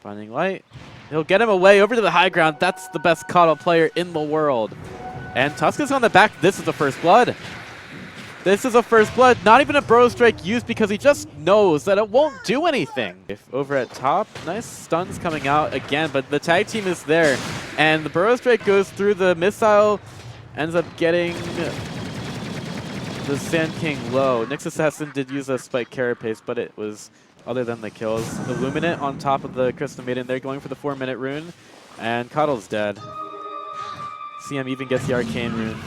Blinding Light. He'll get him away over to the high ground. That's the best Coddle player in the world. And Tusk is on the back. This is the first blood. This is a first blood. Not even a Burrow Strike used because he just knows that it won't do anything. If over at top, nice stuns coming out again, but the tag team is there. And the Burrow Strike goes through the missile, ends up getting the Sand King low. Nyx Assassin did use a Spike Carapace, but it was other than the kills. Illuminate on top of the Crystal Maiden. They're going for the 4-minute rune, and Coddle's dead. CM even gets the Arcane rune.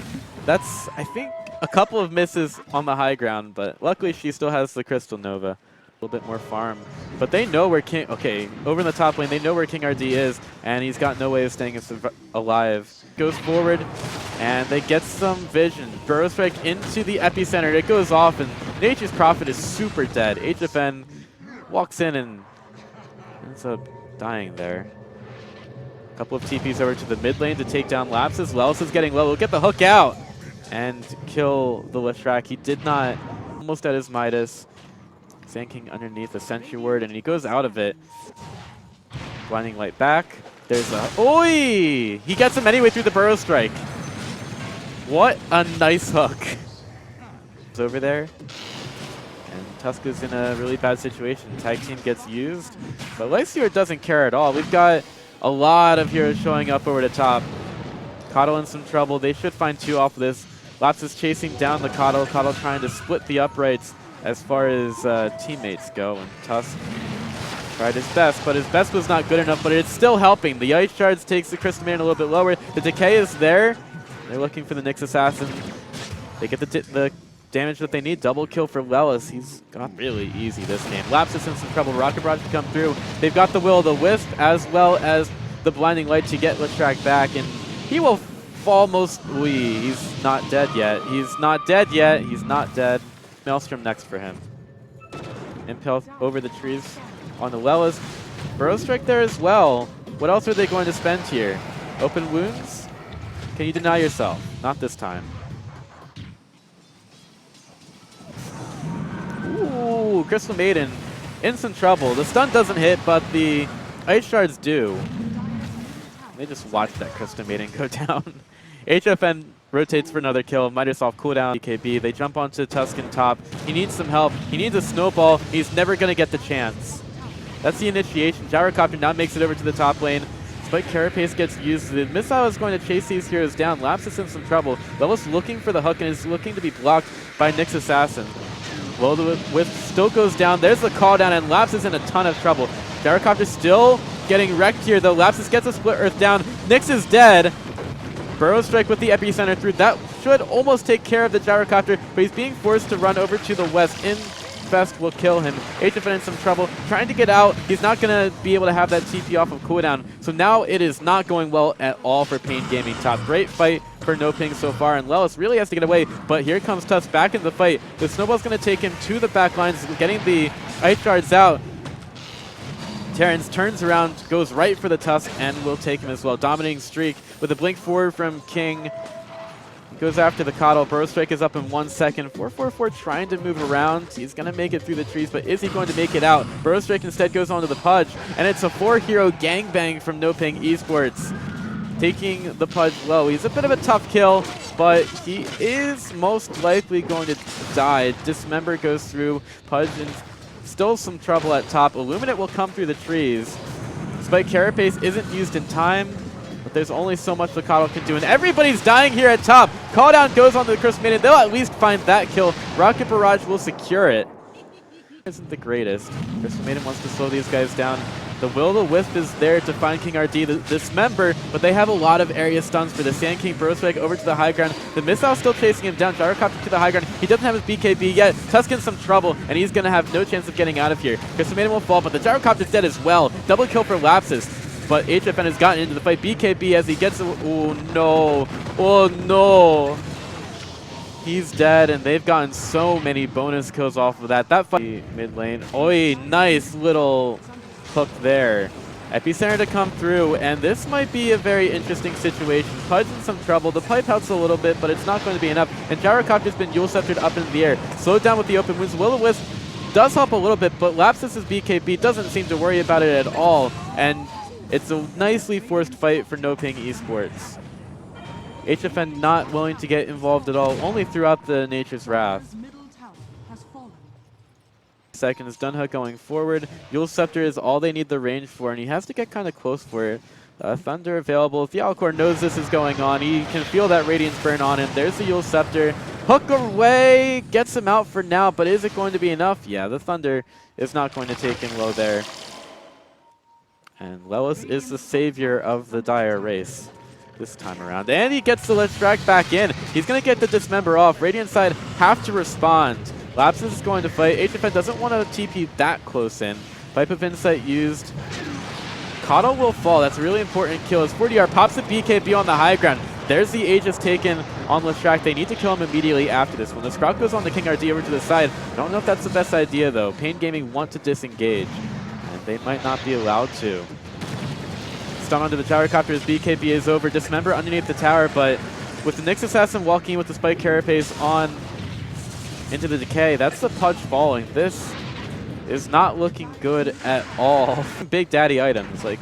That's, I think, a couple of misses on the high ground, but luckily she still has the Crystal Nova. A little bit more farm. But they know where King... Okay, over in the top lane, they know where King RD is, and he's got no way of staying alive. Goes forward, and they get some vision. Burrow Strike into the epicenter. It goes off, and Nature's Prophet is super dead. HFN walks in and ends up dying there. A couple of TPs over to the mid lane to take down Lapsus. Lelis is getting low. We'll get the hook out and kill the Leshrac. He did not, almost at his Midas. Sand King underneath the Sentry Ward, and he goes out of it. Blinding Light back. There's a, oi! He gets him anyway through the Burrow Strike. What a nice hook. It's over there. And Tusk is in a really bad situation. Tag team gets used, but Lycior doesn't care at all. We've got a lot of heroes showing up over the top. Coddle in some trouble. They should find 2 off of this. Laps is chasing down the Coddle. Coddle trying to split the uprights as far as teammates go. And Tusk tried his best, but his best was not good enough, but it's still helping. The Ice Shards takes the Crystal Maiden a little bit lower. The Decay is there. They're looking for the Nyx Assassin. They get the damage that they need. Double kill for Lelis. He's got really easy this game. Laps is in some trouble. Rocket Barrage to come through. They've got the Will-O-the-Wisp as well as the Blinding Light to get Leshrac back, and he will fall most... He's not dead yet. He's not dead yet. He's not dead. Maelstrom next for him. Impel over the trees on the Lelis. Burrow Strike there as well. What else are they going to spend here? Open wounds? Can you deny yourself? Not this time. Ooh, Crystal Maiden in some trouble. The stun doesn't hit, but the Ice Shards do. They just watch that Crystal Maiden go down. HFN rotates for another kill. Midas off cooldown. BKB. They jump onto Tuscan top. He needs some help. He needs a snowball. He's never going to get the chance. That's the initiation. Gyrocopter now makes it over to the top lane. Spike Carapace gets used. The missile is going to chase these heroes down. Laps is in some trouble. Lelis looking for the hook and is looking to be blocked by Nyx Assassin. Will-O-the-Wisp still goes down. There's the call down, and Laps is in a ton of trouble. Gyrocopter still getting wrecked here, though. Lapsus gets a Split Earth down. Nyx is dead. Burrow Strike with the epicenter through. That should almost take care of the Gyrocopter, but he's being forced to run over to the west. Infest will kill him. HFN in some trouble. Trying to get out. He's not going to be able to have that TP off of cooldown. So now it is not going well at all for Pain Gaming top. Great fight for No Ping so far, and Lelis really has to get away, but here comes Tusk back in the fight. The snowball's going to take him to the back lines, getting the Ice Shards out. Terrence turns around, goes right for the Tusk, and will take him as well. Dominating streak with a blink forward from King. Goes after the Coddle. Burrow Strike is up in 1 second. 444 trying to move around. He's going to make it through the trees, but is he going to make it out? Burrow Strike instead goes onto the Pudge, and it's a 4-hero gangbang from No Ping Esports. Taking the Pudge low. He's a bit of a tough kill, but he is most likely going to die. Dismember goes through. Pudge in still some trouble at top. Illuminate will come through the trees. Spike Carapace isn't used in time, but there's only so much the Coddle can do, and everybody's dying here at top. Call down goes on to the Crystal Maiden. They'll at least find that kill. Rocket Barrage will secure it. Isn't the greatest. Crystal Maiden wants to slow these guys down. The Will-O-the-Wisp is there to find King RD, the Dismember, but they have a lot of area stuns for the Sand King. Burrow Strike over to the high ground. The missile still chasing him down. Gyrocopter to the high ground. He doesn't have his BKB yet. Tusk in some trouble, and he's going to have no chance of getting out of here. Crystal Maiden will fall, but the Gyrocopter's dead as well. Double kill for Lapsus, but HFN has gotten into the fight. BKB as he gets... Oh, no. Oh, no. He's dead, and they've gotten so many bonus kills off of that. That fight mid lane. Oi, nice little hook there. Epicenter to come through, and this might be a very interesting situation. Pudge in some trouble. The pipe helps a little bit, but it's not going to be enough. And Gyrocopter's been Yule Sceptered up in the air. Slowed down with the open wounds. Will-O-Wisp does help a little bit, but Lapsus's BKB doesn't seem to worry about it at all, and it's a nicely forced fight for No Ping Esports. HFN not willing to get involved at all, only throughout the Nature's Wrath. Seconds, Dunha going forward. Yule Scepter is all they need the range for, and he has to get kind of close for it. Thunder available. Thialcor knows this is going on. He can feel that Radiance burn on him. There's the Yule Scepter. Hook away! Gets him out for now, but is it going to be enough? Yeah, the Thunder is not going to take him low there. And Lelis is the savior of the Dire race this time around. And he gets the Leshrac back in. He's going to get the Dismember off. Radiant side have to respond. Lapsus is going to fight. HFN doesn't want to TP that close in. Pipe of Insight used. Coddle will fall. That's a really important kill. As 40R pops the BKB on the high ground. There's the Aegis taken on Leshrac. They need to kill him immediately after this. When the Sprout goes on the King RD over to the side, I don't know if that's the best idea though. Pain Gaming want to disengage, and they might not be allowed to. Stun onto the tower copter as BKB is over. Dismember underneath the tower, but with the Nyx Assassin walking with the Spike Carapace on into the decay, that's the Pudge falling. This is not looking good at all. Big daddy items like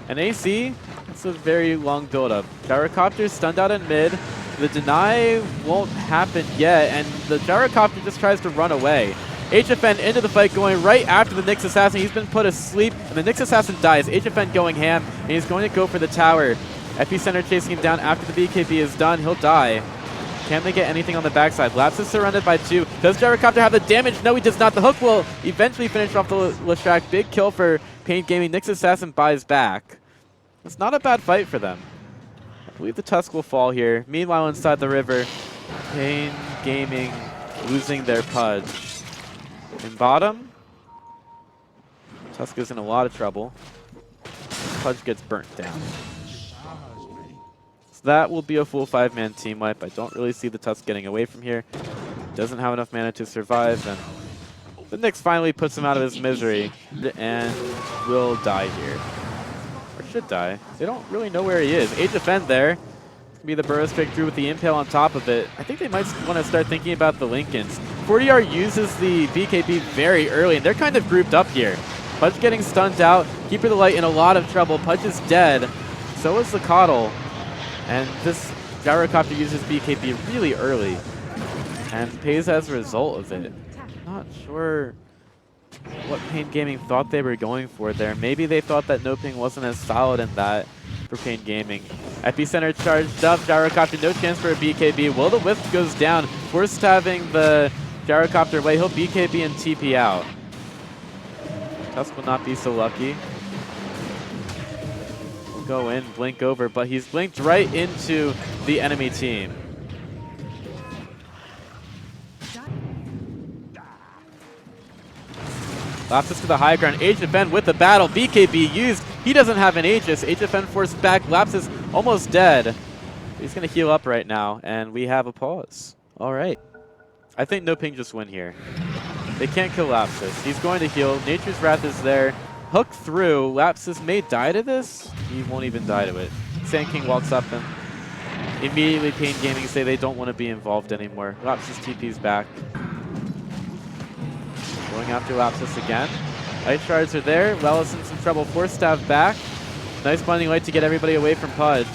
an AC. It's a very long build-up. Gyrocopter stunned out in mid. The deny won't happen yet, and the Gyrocopter just tries to run away. HFN into the fight, going right after the Nyx Assassin. He's been put asleep, and the Nyx Assassin dies. HFN going ham, and he's going to go for the tower. Epicenter chasing him down after the BKB is done. He'll die. Can they get anything on the backside? Laps is surrounded by 2. Does Gyrocopter have the damage? No, he does not. The hook will eventually finish off the Leshrac. Big kill for Pain Gaming. Nyx Assassin buys back. It's not a bad fight for them. I believe the Tusk will fall here. Meanwhile, inside the river, Pain Gaming losing their Pudge. In bottom, Tusk is in a lot of trouble. Pudge gets burnt down. So that will be a full 5-man team wipe. I don't really see the Tusk getting away from here. Doesn't have enough mana to survive, and the Nyx finally puts him out of his misery and will die here. Should die. They don't really know where he is. HFN there. It's going to be the burrow straight through with the Impale on top of it. I think they might want to start thinking about the Lincolns. 40R uses the BKB very early, and they're kind of grouped up here. Pudge getting stunned out. Keeper the Light in a lot of trouble. Pudge is dead. So is the Coddle. And this Gyrocopter uses BKB really early and pays as a result of it. Not sure what Pain Gaming thought they were going for there. Maybe they thought that No Ping wasn't as solid in that for Pain Gaming. Epicenter charged up. Gyrocopter, no chance for a BKB. Will the Wisp goes down. Forced having the Gyrocopter away. He'll BKB and TP out. Tusk will not be so lucky. He'll go in, blink over, but he's blinked right into the enemy team. Lapsus to the high ground. HFN with the battle. BKB used. He doesn't have an Aegis. HFN forced back. Lapsus almost dead. He's going to heal up right now, and we have a pause. All right. I think No Ping just win here. They can't kill Lapsus. He's going to heal. Nature's Wrath is there. Hook through. Lapsus may die to this. He won't even die to it. Sand King walks up and immediately Pain Gaming say they don't want to be involved anymore. Lapsus TP's back. Going after Lapsus again. Ice Shards are there. Lelis in some trouble. Force Staff back. Nice Blinding Light to get everybody away from Pudge.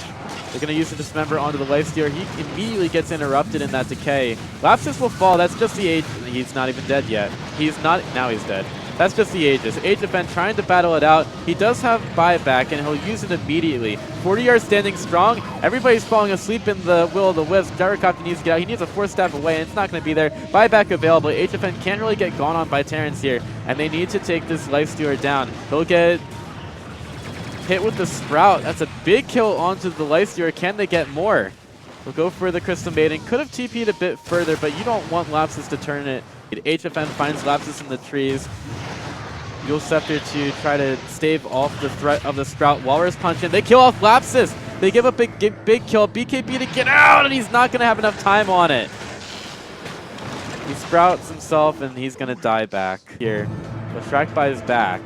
They're going to use the Dismember onto the Lifestealer. He immediately gets interrupted in that decay. Lapsus will fall. That's just the Aegis. He's not even dead yet. He's not. Now he's dead. That's just the Aegis. HFN trying to battle it out. He does have buyback, and he'll use it immediately. 40R standing strong. Everybody's falling asleep in the Will of the Wisp. Gyrocopter needs to get out. He needs a Force Staff away, and it's not going to be there. Buyback available. HFN can't really get gone on by Terrence here, and they need to take this Lifestealer down. He'll get hit with the Sprout. That's a big kill onto the Lifestealer. Can they get more? We'll go for the Crystal Maiden. Could have TP'd a bit further, but you don't want Lapsus to turn it. HFN finds Lapsus in the trees. Yule Scepter to try to stave off the threat of the Sprout. Walrus punch in. They kill off Lapsus. They give up a big kill. BKB to get out, and he's not going to have enough time on it. He sprouts himself, and he's going to die back here. Leshrac buys back.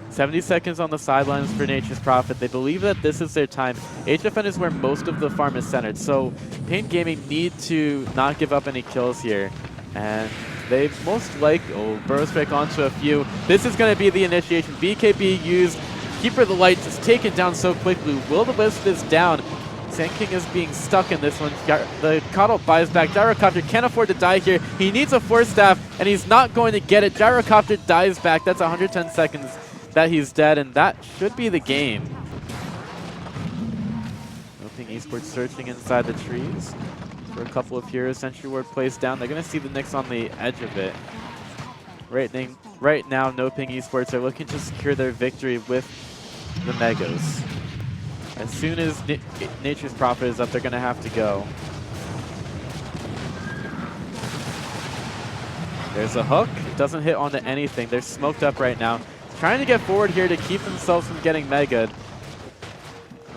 70 seconds on the sidelines for Nature's Prophet. They believe that this is their time. HFN is where most of the farm is centered, so Pain Gaming need to not give up any kills here. And They most likely, burrow strike onto a few. This is going to be the initiation. BKB used. Keeper of the Light just taken down so quickly. Will-O-Wisp is down. Sand King is being stuck in this one. The Coddle buys back. Gyrocopter can't afford to die here. He needs a Force Staff, and he's not going to get it. Gyrocopter dies back. That's 110 seconds that he's dead, and that should be the game. Noping Esports searching inside the trees for a couple of heroes. Sentry Ward plays down. They're going to see the Nyx on the edge of it. Right now, Noping Esports are looking to secure their victory with the Megas. As soon as Nature's Prophet is up, they're going to have to go. There's a hook. It doesn't hit onto anything. They're smoked up right now. Trying to get forward here to keep themselves from getting Mega'd.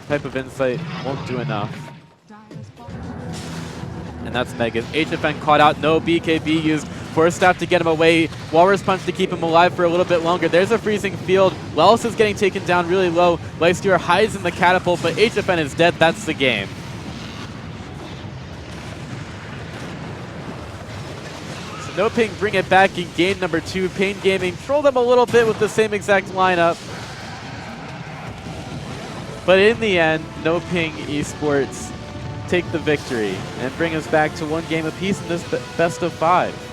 Type of insight won't do enough. And that's Megas. HFN caught out. No BKB used. Force Staff to get him away. Walrus Punch to keep him alive for a little bit longer. There's a freezing field. Lelis is getting taken down really low. Lifestealer hides in the catapult, but HFN is dead. That's the game. So Noping bring it back in game number 2. Pain Gaming trolled them a little bit with the same exact lineup. But in the end, Noping Esports take the victory and bring us back to 1 game apiece in this best of 5.